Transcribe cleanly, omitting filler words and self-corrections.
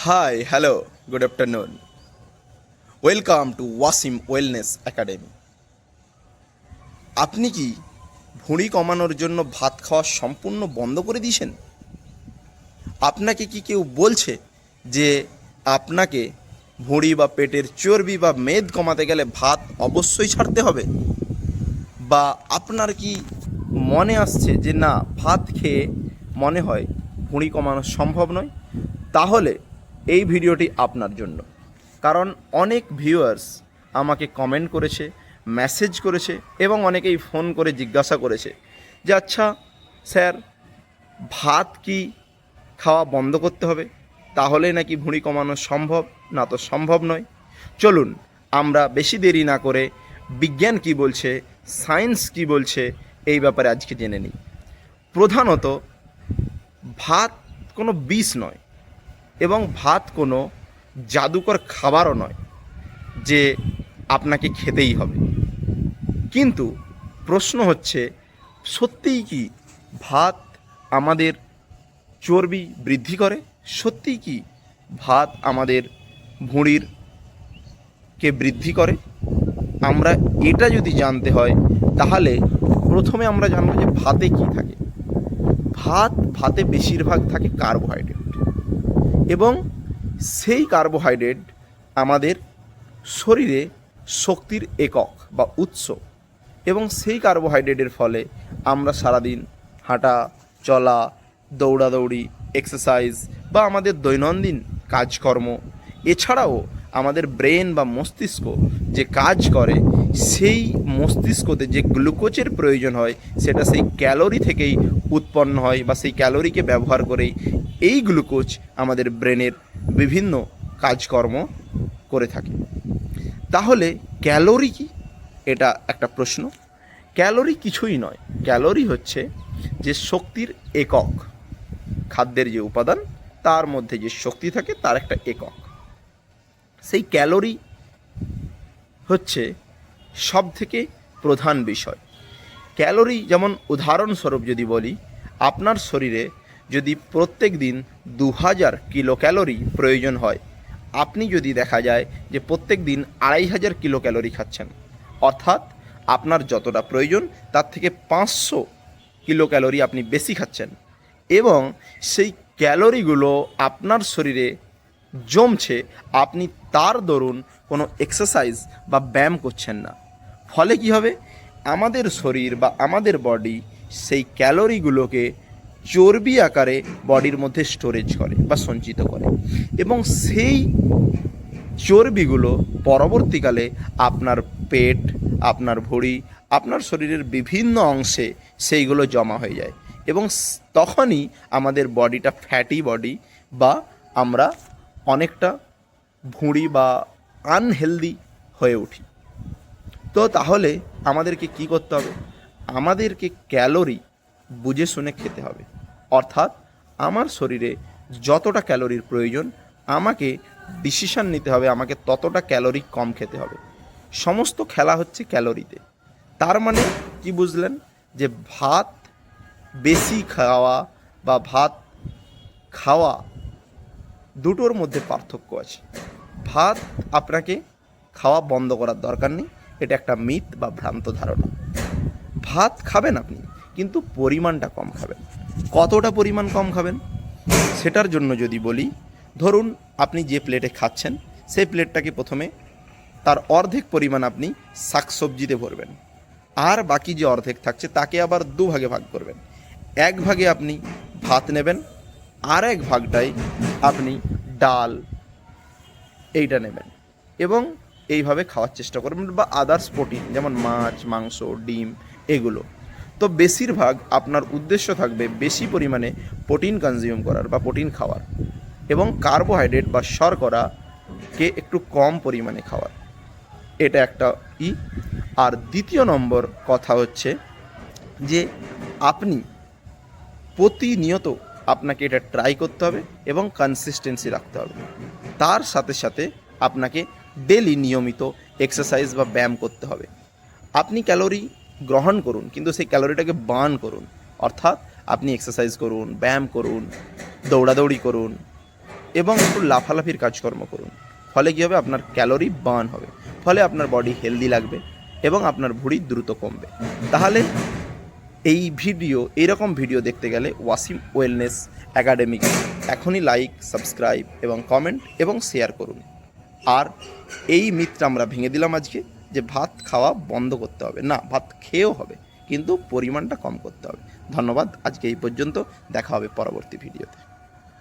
Hi hello good afternoon, welcome to Wasim wellness academy. আপনি কি ভুঁড়ি কমানোর জন্য ভাত খাওয়া সম্পূর্ণ বন্ধ করে দিয়েছেন? আপনাকে কি কেউ বলছে যে আপনাকে ভুঁড়ি বা পেটের চর্বি বা মেদ কমাতে গেলে ভাত অবশ্যই ছাড়তে হবে? বা আপনার কি মনে আসছে যে না, ভাত খেয়ে মনে হয় ভুঁড়ি কমানো সম্ভব নয়? তাহলে এই ভিডিওটি আপনার জন্য। কারণ অনেক ভিউয়ার্স আমাকে কমেন্ট করেছে, মেসেজ করেছে এবং অনেকেই ফোন করে জিজ্ঞাসা করেছে যে আচ্ছা স্যার, ভাত কি খাওয়া বন্ধ করতে হবে? তাহলে নাকি ভুঁড়ি কমানো সম্ভব? না তো সম্ভব নয়। চলুন আমরা বেশি দেরি না করে বিজ্ঞান কি বলছে, সায়েন্স কি বলছে, এই ব্যাপারে আজকে জেনে নিই। প্রধানত ভাত কোনো বিষ নয় এবং ভাত কোনো জাদুকর খাবারও নয় যে আপনাকে খেতেই হবে। কিন্তু প্রশ্ন হচ্ছে, সত্যিই কি ভাত আমাদের চর্বি বৃদ্ধি করে? সত্যিই কি ভাত আমাদের ভুঁড়িরকে বৃদ্ধি করে? আমরা এটা যদি জানতে হয় তাহলে প্রথমে আমরা জানবো যে ভাতে কি থাকে। ভাতে বেশিরভাগ থাকে কার্বোহাইড্রেট, এবং সেই কার্বোহাইড্রেট আমাদের শরীরে শক্তির একক বা উৎস, এবং সেই কার্বোহাইড্রেটের ফলে আমরা সারাদিন হাঁটা চলা, দৌড়াদৌড়ি, এক্সারসাইজ বা আমাদের দৈনন্দিন কাজকর্ম, এছাড়াও আমাদের ব্রেন বা মস্তিষ্ক যে কাজ করে, সেই মস্তিষ্কতে যে গ্লুকোজের প্রয়োজন হয় সেটা সেই ক্যালোরি থেকেই উৎপন্ন হয়, বা সেই ক্যালোরিকে ব্যবহার করেই এই গ্লুকোজ আমাদের ব্রেনের বিভিন্ন কাজকর্ম করে থাকে। তাহলে ক্যালোরি কি? এটা একটা প্রশ্ন। ক্যালোরি কিছুই নয়, ক্যালোরি হচ্ছে যে শক্তির একক। খাদ্যের যে উপাদান তার মধ্যে যে শক্তি থাকে তার একটা একক। সেই ক্যালোরি হচ্ছে সব থেকে প্রধান বিষয়। ক্যালোরি যেমন উদাহরণস্বরূপ যদি বলি, আপনার শরীরে যদি প্রত্যেক দিন 2000 কিলো ক্যালোরি প্রয়োজন হয়, আপনি যদি দেখা যায় যে প্রত্যেক দিন 2500 কিলো ক্যালোরি খাচ্ছেন, অর্থাৎ আপনার যতটা প্রয়োজন তার থেকে 500 কিলো ক্যালোরি আপনি বেশি খাচ্ছেন, এবং সেই ক্যালোরিগুলো আপনার শরীরে জমছে, আপনি তার দরুন কোনো এক্সারসাইজ বা ব্যায়াম করছেন না। ফলে কি হবে? আমাদের শরীর বা আমাদের বডি সেই ক্যালোরিগুলোকে চর্বি আকারে বডির মধ্যে স্টোরেজ করে বা সঞ্চিত করে, এবং সেই চর্বিগুলো পরবর্তীকালে আপনার পেট, আপনার ভুঁড়ি, আপনার শরীরের বিভিন্ন অংশে সেইগুলো জমা হয়ে যায়, এবং তখনই আমাদের বডিটা ফ্যাটি বডি, বা আমরা অনেকটা ভুঁড়ি বা আনহেলদি হয়ে উঠি। তো তাহলে আমাদেরকে কি করতে হবে? আমাদেরকে ক্যালোরি বুঝে শুনে খেতে হবে। অর্থাৎ আমার শরীরে যতটা ক্যালোরির প্রয়োজন, আমাকে ডিসিশন নিতে হবে আমাকে ততটা ক্যালোরি কম খেতে হবে। সমস্ত খেলা হচ্ছে ক্যালোরিতে। তার মানে কি বুঝলেন? যে ভাত বেশি খাওয়া বা ভাত খাওয়া দুটোর মধ্যে পার্থক্য আছে। ভাত আপনাকে খাওয়া বন্ধ করার দরকার নেই, এটা একটা মিথ বা ভ্রান্ত ধারণা। ভাত খাবেন আপনি, কিন্তু পরিমাণটা কম খাবেন। কতটা পরিমাণ কম খাবেন সেটার জন্য যদি বলি, ধরুন আপনি যে প্লেটে খাচ্ছেন সেই প্লেটটাকে প্রথমে তার অর্ধেক পরিমাণ আপনি শাকসবজিতে ভরবেন, আর বাকি যে অর্ধেক থাকছে তাকে আবার দুভাগে ভাগ করবেন। এক ভাগে আপনি ভাত নেবেন, আর এক ভাগটাই আপনি ডাল এইটা নেবেন, এবং এইভাবে খাওয়ার চেষ্টা করবেন, বা আদার্স প্রোটিন যেমন মাছ, মাংস, ডিম, এগুলো। তো বেশিরভাগ আপনার উদ্দেশ্য থাকবে বেশি পরিমাণে প্রোটিন কনজিউম করার বা প্রোটিন খাওয়ার, এবং কার্বোহাইড্রেট বা শর্করাকে একটু কম পরিমাণে খাওয়ার। এটা একটা আর দ্বিতীয় নম্বর কথা হচ্ছে যে আপনি প্রতিনিয়ত আপনাকে এটা ট্রাই করতে হবে এবং কনসিস্টেন্সি রাখতে হবে। তার সাথে সাথে আপনাকে ডেলি নিয়মিত এক্সারসাইজ বা ব্যায়াম করতে হবে। আপনি ক্যালোরি গ্রহণ করুন, কিন্তু সেই ক্যালোরিটাকে বার্ন করুন। অর্থাৎ আপনি এক্সারসাইজ করুন, ব্যায়াম করুন, দৌড়াদৌড়ি করুন, এবং একটু লাফালাফির কাজকর্ম করুন। ফলে কী হবে, আপনার ক্যালোরি বার্ন হবে, ফলে আপনার বডি হেলদি লাগবে এবং আপনার ভুঁড়ি দ্রুত কমবে। তাহলে এইরকম ভিডিও দেখতে গেলে ওয়াসিম ওয়েলনেস একাডেমিক এখনই লাইক, সাবস্ক্রাইব এবং কমেন্ট এবং শেয়ার করুন। আর এই মিথটা আমরা ভেঙে দিলাম আজকে, যে ভাত খাওয়া বন্ধ করতে হবে না, ভাত খেয়েও হবে, কিন্তু পরিমাণটা কম করতে হবে। ধন্যবাদ, আজকে এই পর্যন্ত, দেখা হবে পরবর্তী ভিডিওতে।